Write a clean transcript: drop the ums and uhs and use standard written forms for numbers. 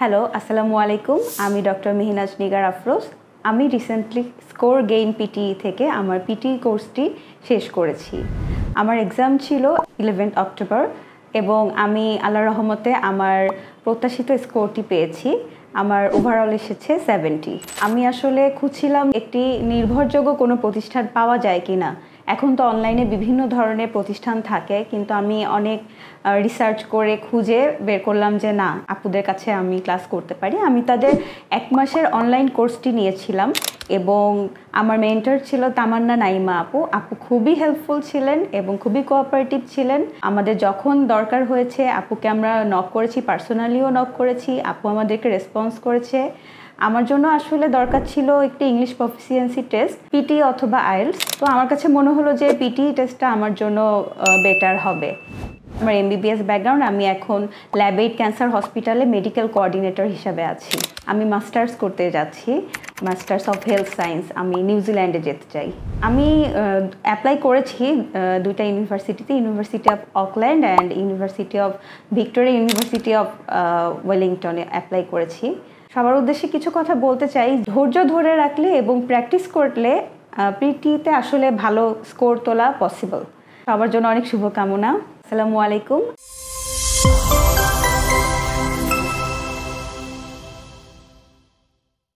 Hello, আসসালামু আলাইকুম। আমি ডক্টর মেহনাজ নিগার আফরোজ। আমি রিসেন্টলি স্কোর গেইন পিটিই থেকে আমার পিটিই কোর্সটি শেষ করেছি। আমার এক্সাম ছিল 11 অক্টোবর এবং আমি আল্লাহর রহমতে আমার প্রত্যাশিত স্কোরটি পেয়েছি। আমার ওভারঅল এসেছে 70। আমি আসলে খুঁজছিলাম একটি নির্ভরযোগ্য কোনো প্রতিষ্ঠান পাওয়া যায় কিনা। এখন তো অনলাইনে বিভিন্ন ধরনের প্রতিষ্ঠান থাকে, কিন্তু আমি অনেক রিসার্চ করে খুঁজে বের করলাম যে না, আপুদের কাছে আমি ক্লাস করতে পারি। আমি তাদের 1 মাসের অনলাইন কোর্সটি নিয়েছিলাম এবং আমার মেন্টর ছিল তামান্না নাইমা আপু। আপু খুবই হেল্পফুল ছিলেন এবং খুবই কোঅপারেটিভ ছিলেন। আমাদের যখন দরকার হয়েছে আপুকে আমরা নক করেছি, পার্সোনালিও নক করেছি, আপু আমাদেরকে রেসপন্স করেছে। আমার জন্য আসলে দরকার ছিল একটি ইংলিশ প্রফিসিয়েন্সি টেস্ট, পিটি অথবা আইএলটিএস। তো আমার কাছে মনে হলো যে পিটি টেস্টটা আমার জন্য বেটার হবে। আমার এমবিবিএস ব্যাকগ্রাউন্ড, আমি এখন ল্যাব-8 ক্যান্সার হসপিটালে মেডিকেল কোঅর্ডিনেটর হিসাবে আছি। আমি মাস্টার্স করতে যাচ্ছি, মাস্টার্স অফ হেলথ সায়েন্স। আমি নিউজিল্যান্ডে যেতে চাই। আমি অ্যাপ্লাই করেছি দুইটা ইউনিভার্সিটিতে, university of Auckland and university of Victoria, university of ওয়েলিংটনে অ্যাপ্লাই করেছি। সবার উদ্দেশ্যে কিছু কথা বলতে চাই। ধৈর্য ধরে রাখলে এবং প্র্যাকটিস করলে পিটিতে আসলে ভালো স্কোর তোলা পসিবল। সবার জন্য অনেক শুভকামনা। আসসালামু আলাইকুম।